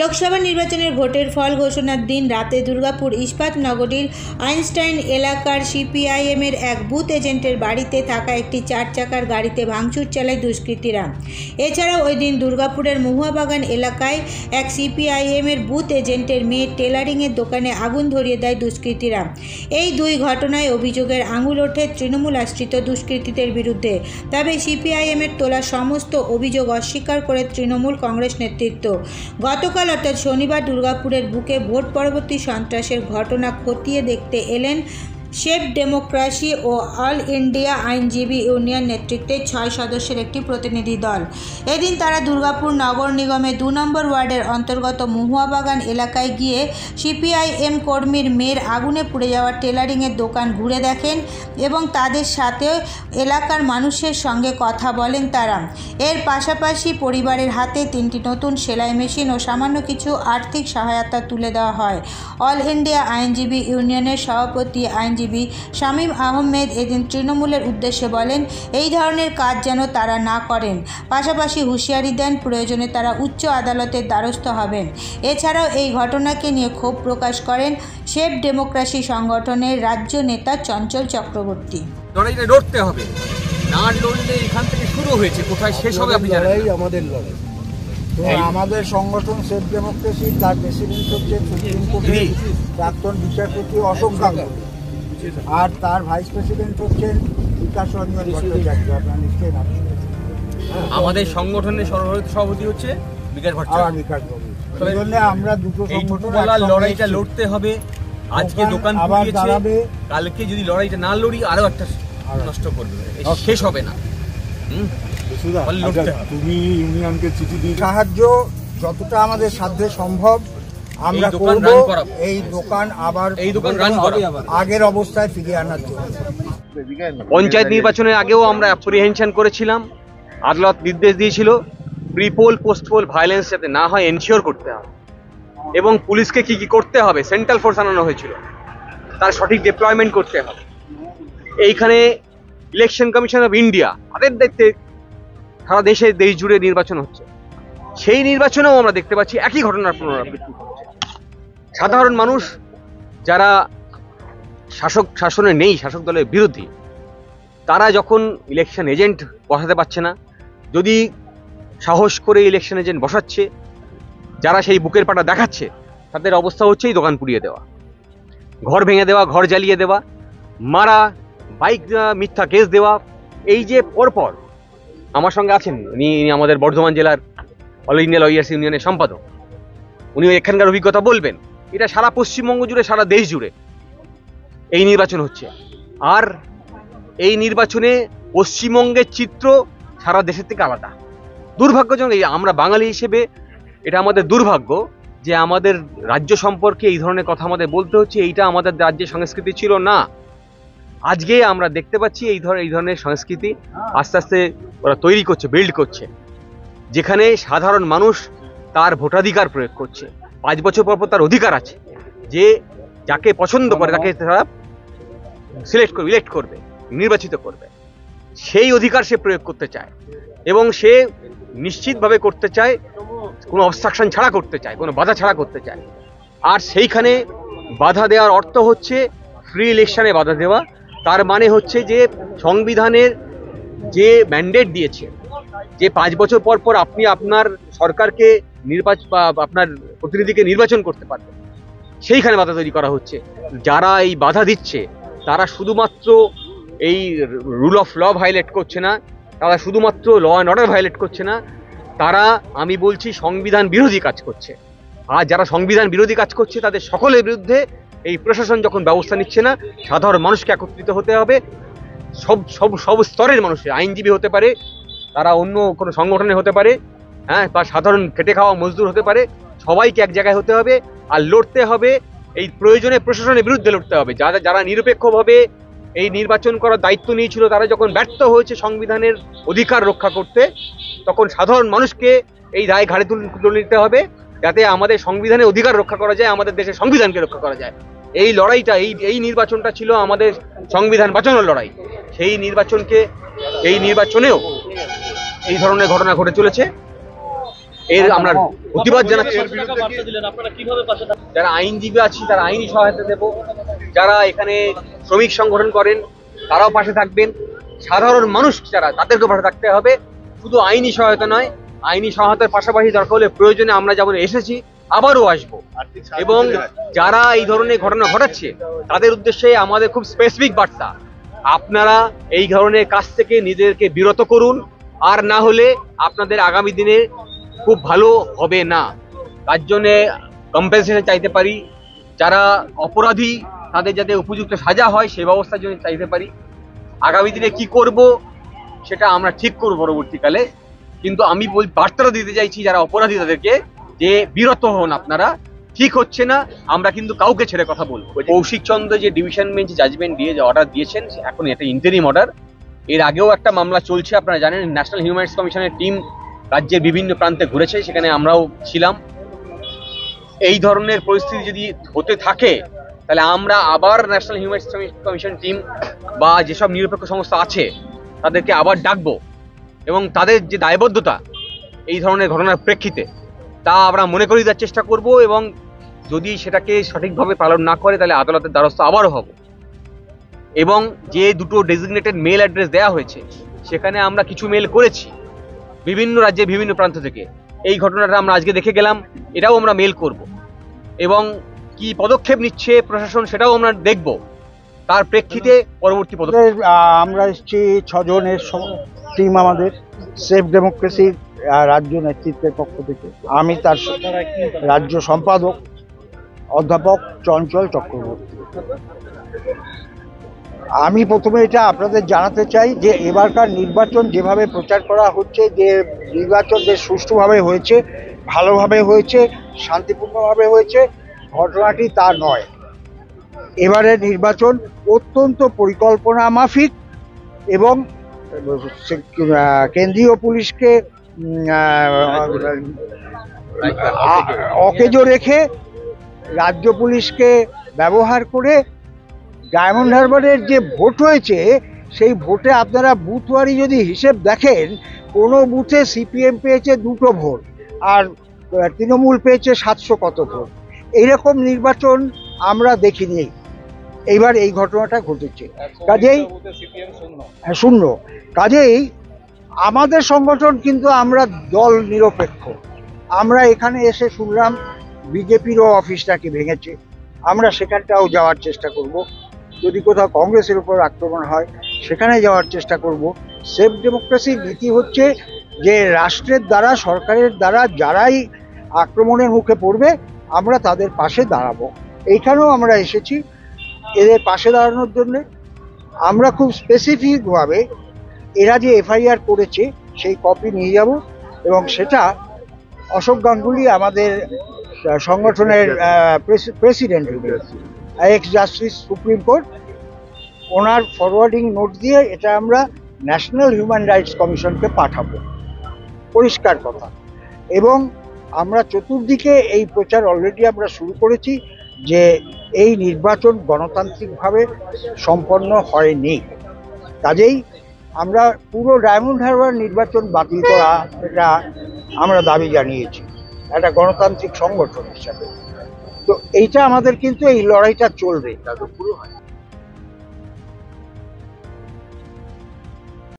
লোকসভা নির্বাচনের ভোটের ফল ঘোষণার দিন রাতে দুর্গাপুর ইস্পাত নগরীর আইনস্টাইন এলাকার সিপিআইএমের এক বুথ এজেন্টের বাড়িতে থাকা একটি 4 চাকার গাড়িতে ভাঙচুর চালায় দুষ্কৃতীরা। এছাড়াও ওই দিন দুর্গাপুরের মহুয়াবাগান এলাকায় এক সিপিআইএমের বুথ এজেন্টের মেয়ের টেলারিংয়ের দোকানে আগুন ধরিয়ে দেয় দুষ্কৃতীরা। এই দুই ঘটনায় অভিযোগের আঙুল ওঠে তৃণমূল আশ্রিত দুষ্কৃতীদের বিরুদ্ধে। তবে সিপিআইএমের তোলা সমস্ত অভিযোগ অস্বীকার করে তৃণমূল কংগ্রেস নেতৃত্ব। গতকাল অর্থাৎ শনিবার দুর্গাপুরের বুকে ভোট পরবর্তী সন্ত্রাসের ঘটনা খতিয়ে দেখতে এলেন সেভ ডেমোক্রেসি ও অল ইন্ডিয়া আইনজীবী ইউনিয়ন নেতৃত্বে 6 সদস্যের একটি প্রতিনিধি দল। এদিন তারা দুর্গাপুর নগর নিগমের 2 নম্বর ওয়ার্ডের অন্তর্গত মহুয়াবাগান এলাকায় গিয়ে সিপিআইএম কর্মীর মেয়ের আগুনে পুড়ে যাওয়া টেলারিংয়ের দোকান ঘুরে দেখেন এবং তাদের সাথে এলাকার মানুষের সঙ্গে কথা বলেন তারা। এর পাশাপাশি পরিবারের হাতে 3টি নতুন সেলাই মেশিন ও সামান্য কিছু আর্থিক সহায়তা তুলে দেওয়া হয়। অল ইন্ডিয়া আইনজীবী ইউনিয়নের সভাপতি আইনজীবী শামীম আহমেদ এদিন তৃণমূলের উদ্দেশ্যে বলেন, এই ধরনের কাজ যেন তারা না করেন। পাশাপাশি হুঁশিয়ারি দেন প্রয়োজনে তারা উচ্চ আদালতের দ্বারস্থ হবেন। এছাড়াও এই ঘটনাকে নিয়ে ক্ষোভ প্রকাশ করেন সেভ ডেমোক্রেসি সংগঠনের রাজ্য নেতা চঞ্চল চক্রবর্তী। লড়াইটা লড়তে হবে, না লড়লে এখান থেকে শুরু হয়েছে, কোথায় শেষ হবে আপনি জানেন। আমাদের লড়াই তো আমাদের সংগঠন সেভ ডেমোক্রেসি, তার প্রেসিডেন্ট হচ্ছে সুপ্রিম কোর্টের প্রাক্তন বিচারপতি অশোক গাঙ্গুলি, আর তার ভাইস প্রেসিডেন্ট হচ্ছেন বিকাশ রঞ্জন ভট্টাচার্য। আপনার নিশ্চয়ই নাম শুনেছেন। আমাদের সংগঠনের সভাপতি হচ্ছে বিকাশ ভট্টাচার্য। সেই জন্য আমরা দুটো সংগঠন লড়াইটা লড়তে হবে। আজকে দোকান পুড়িয়েছে, কালকে যদি লড়াইটা না লড়ি আরো একটা নষ্ট করবে, শেষ হবে না। তুমি ইউনিয়নকে চিঠি দিয়ে সাহায্য যতটা আমাদের সাধ্যে সম্ভব আমরা করব, এই দোকান আবার আগের অবস্থায় ফিরিয়ে আনার জন্য। পঞ্চায়েত নির্বাচনের আগেও আমরা অ্যাপ্রিহেনশন করেছিলাম, আদালত নির্দেশ দিয়েছিল প্রিপোল পোস্টপোল ভায়োলেন্স যাতে না হয় এনশিওর করতে হবে, এবং পুলিশকে কি কি করতে হবে, সেন্ট্রাল ফোর্স আনানো হয়েছিল, তার সঠিক ডিপ্লয়মেন্ট করতে হবে। এইখানে ইলেকশন কমিশন অফ ইন্ডিয়া তাদের দায়িত্বে সারা দেশ জুড়ে নির্বাচন হচ্ছে, সেই নির্বাচনেও আমরা দেখতে পাচ্ছি একই ঘটনার পুনরাবৃত্তি হচ্ছে। সাধারণ মানুষ যারা শাসনে নেই, শাসক দলের বিরোধী, তারা যখন ইলেকশন এজেন্ট বসাতে পারছে না, যদি সাহস করে ইলেকশন এজেন্ট বসাচ্ছে, যারা সেই বুকের পাটা দেখাচ্ছে, তাদের অবস্থা হচ্ছে এই দোকান পুড়িয়ে দেওয়া, ঘর ভেঙে দেওয়া, ঘর জ্বালিয়ে দেওয়া, মারা, বাইক মিথ্যা কেস দেওয়া। এই যে পরপর আমার সঙ্গে আছেন, উনি আমাদের বর্ধমান জেলার অল ইন্ডিয়া লয়ার্স ইউনিয়নের সম্পাদক, উনি এখানকার অভিজ্ঞতা বলবেন। এটা সারা পশ্চিমবঙ্গ জুড়ে, সারা দেশ জুড়ে এই নির্বাচন হচ্ছে, আর এই নির্বাচনে পশ্চিমবঙ্গের চিত্র সারা দেশের থেকে আলাদা। দুর্ভাগ্যজনক, আমরা বাঙালি হিসেবে এটা আমাদের দুর্ভাগ্য যে আমাদের রাজ্য সম্পর্কে এই ধরনের কথা আমাদের বলতে হচ্ছে। এইটা আমাদের রাজ্যের সংস্কৃতি ছিল না। আজকে আমরা দেখতে পাচ্ছি এই ধরনের সংস্কৃতি আস্তে আস্তে ওরা তৈরি করছে, বিল্ড করছে, যেখানে সাধারণ মানুষ তার ভোটাধিকার প্রয়োগ করছে। 5 বছর পর তার অধিকার আছে যে যাকে পছন্দ করে তাকে তারা সিলেক্ট করবে, ইলেক্ট করবে, নির্বাচিত করবে। সেই অধিকার সে প্রয়োগ করতে চায়, এবং সে নিশ্চিতভাবে করতে চায়, কোনো অবস্ট্রাকশন ছাড়া করতে চায়, কোনো বাধা ছাড়া করতে চায়। আর সেইখানে বাধা দেওয়ার অর্থ হচ্ছে ফ্রি ইলেকশনে বাধা দেওয়া। তার মানে হচ্ছে যে সংবিধানের যে ম্যান্ডেট দিয়েছে যে 5 বছর পর পর আপনি আপনার সরকারকে আপনার প্রতিনিধিকে নির্বাচন করতে পারবেন, সেইখানে বাধা তৈরি করা হচ্ছে। যারা এই বাধা দিচ্ছে তারা শুধুমাত্র এই রুল অফ ল ভায়োলেট করছে না, তারা শুধুমাত্র ল অ্যান্ড অর্ডার ভায়োলেট করছে না, তারা আমি বলছি সংবিধান বিরোধী কাজ করছে। আর যারা সংবিধান বিরোধী কাজ করছে তাদের সকলের বিরুদ্ধে এই প্রশাসন যখন ব্যবস্থা নিচ্ছে না, সাধারণ মানুষকে একত্রিত হতে হবে। সব স্তরের মানুষের, আইনজীবী হতে পারে, তারা অন্য কোনো সংগঠনে হতে পারে, হ্যাঁ, বা সাধারণ খেটে খাওয়া মজদুর হতে পারে, সবাইকে এক জায়গায় হতে হবে আর লড়তে হবে। এই প্রয়োজনে প্রশাসনের বিরুদ্ধে লড়তে হবে। যারা নিরপেক্ষভাবে এই নির্বাচন করার দায়িত্ব নিয়েছিল, তারা যখন ব্যর্থ হয়েছে সংবিধানের অধিকার রক্ষা করতে, তখন সাধারণ মানুষকে এই দায় ঘাড়ে তুলে নিতে হবে, যাতে আমাদের সংবিধানের অধিকার রক্ষা করা যায়, আমাদের দেশের সংবিধানকে রক্ষা করা যায়। এই লড়াইটা, এই নির্বাচনটা ছিল আমাদের সংবিধান বাঁচানোর লড়াই। সেই নির্বাচনেও এই ধরনের ঘটনা ঘটে চলেছে। এর আমরা প্রতিবাদ জানাচ্ছি। যারা আইনজীবী আছি তারা আইনি সহায়তা দেব, যারা এখানে শ্রমিক সংগঠন করেন তারাও পাশে থাকবেন, সাধারণ মানুষ যারা তাদেরকেও পাশে থাকতে হবে। শুধু আইনি সহায়তা নয়, আইনি সহায়তার পাশাপাশি দরকার হলে প্রয়োজনে আমরা যেমন এসেছি আবারও আসবো। এবং যারা এই ধরনের ঘটনা ঘটাচ্ছে তাদের উদ্দেশ্যে আমাদের খুব স্পেসিফিক বার্তা, আপনারা এই ধরনের কাজ থেকে নিজেদেরকে বিরত করুন, আর না হলে আপনাদের আগামী দিনে খুব ভালো হবে না। তার জন্যে কম্পেনসেশন চাইতে পারি, যারা অপরাধী তাদের যাতে উপযুক্ত সাজা হয় সে ব্যবস্থার জন্য চাইতে পারি। আগামী দিনে কি করব সেটা আমরা ঠিক করব পরবর্তীকালে, কিন্তু আমি বার্তাটা দিতে চাইছি যারা অপরাধী তাদেরকে যে বিরত হন আপনারা, ঠিক হচ্ছে না, আমরা কিন্তু কাউকে ছেড়ে কথা বলবো। কৌশিক চন্দ্র যে ডিভিশন বেঞ্চ জাজমেন্ট দিয়ে যে অর্ডার দিয়েছেন, এখন এটা ইন্টারিম অর্ডার। এর আগেও একটা মামলা চলছে, আপনারা জানেন ন্যাশনাল হিউম্যান রাইটস কমিশনের টিম রাজ্যের বিভিন্ন প্রান্তে ঘুরেছে, সেখানে আমরাও ছিলাম। এই ধরনের পরিস্থিতি যদি হতে থাকে তাহলে আমরা আবার national human rights commission team বা যেসব নিরপেক্ষ সংস্থা আছে তাদেরকে আবার ডাকবো, এবং তাদের যে দায়বদ্ধতা এই ধরনের ঘটনার প্রেক্ষিতে তা আমরা মনে করিয়ে দেওয়ার চেষ্টা করব, এবং যদি সেটাকে সঠিকভাবে পালন না করে তাহলে আদালতের দ্বারস্থ আবারও হব। এবং যে দুটো ডেজিগনেটেড মেল অ্যাড্রেস দেওয়া হয়েছে সেখানে আমরা কিছু মেল করেছি বিভিন্ন রাজ্যের বিভিন্ন প্রান্ত থেকে। এই ঘটনাটা আমরা আজকে দেখে গেলাম, এটাও আমরা মেল করব, এবং কি পদক্ষেপ নিচ্ছে প্রশাসন সেটাও আমরা দেখব, তার প্রেক্ষিতে পরবর্তী পদক্ষেপ। আমরা এসেছি 6 জনের টিম, আমাদের সেফ ডেমোক্রেসি রাজ্য নেতৃত্বের পক্ষ থেকে। আমি তার রাজ্য সম্পাদক অধ্যাপক চঞ্চল চক্রবর্তী। আমি প্রথমে এটা আপনাদের জানাতে চাই যে এবারকার নির্বাচন যেভাবে প্রচার করা হচ্ছে যে নির্বাচন বেশ সুষ্ঠুভাবে হয়েছে, ভালোভাবে হয়েছে, শান্তিপূর্ণভাবে হয়েছে, ঘটনাটি তা নয়। এবারের নির্বাচন অত্যন্ত পরিকল্পনা মাফিক এবং কেন্দ্রীয় পুলিশকে অকেজো রেখে রাজ্য পুলিশকে ব্যবহার করে ডায়মন্ড হারবারের যে ভোট হয়েছে সেই ভোটে আপনারা বুথওয়ারি যদি হিসেব দেখেন, কোনো বুথে সিপিএম পেয়েছে 2টো ভোট আর তৃণমূল পেয়েছে 700 কত ভোট। এইরকম নির্বাচন আমরা দেখিনি। এইবার এই ঘটনাটা ঘটেছে, কাজেই শূন্য। কাজেই আমাদের সংগঠন কিন্তু আমরা দল নিরপেক্ষ। আমরা এখানে এসে শুনলাম বিজেপিরও অফিসটাকে ভেঙেছে, আমরা সেখানটাও যাওয়ার চেষ্টা করব। যদি কোথাও কংগ্রেসের উপর আক্রমণ হয় সেখানে যাওয়ার চেষ্টা করব। সেফ ডেমোক্রেসির নীতি হচ্ছে যে রাষ্ট্রের দ্বারা, সরকারের দ্বারা যারাই আক্রমণের মুখে পড়বে আমরা তাদের পাশে দাঁড়াবো। এইখানেও আমরা এসেছি এদের পাশে দাঁড়ানোর জন্য। আমরা খুব স্পেসিফিকভাবে এরা যে এফআইআর করেছে সেই কপি নিয়ে যাব, এবং সেটা অশোক গাঙ্গুলি আমাদের সংগঠনের president, ex justice supreme court, ওনার ফরওয়ার্ডিং নোট দিয়ে এটা আমরা ন্যাশনাল হিউম্যান রাইটস কমিশনকে পাঠাবো, পরিষ্কার কথা। এবং আমরা চতুর্দিকে এই প্রচার অলরেডি আমরা শুরু করেছি যে এই নির্বাচন গণতান্ত্রিকভাবে সম্পন্ন হয়নি। কাজেই আমরা পুরো ডায়মন্ড হারবার নির্বাচন বাতিল করা, এটা আমরা দাবি জানিয়েছি একটা গণতান্ত্রিক সংগঠন হিসাবে। তো এইটা আমাদের কিন্তু এই লড়াইটা চলবে।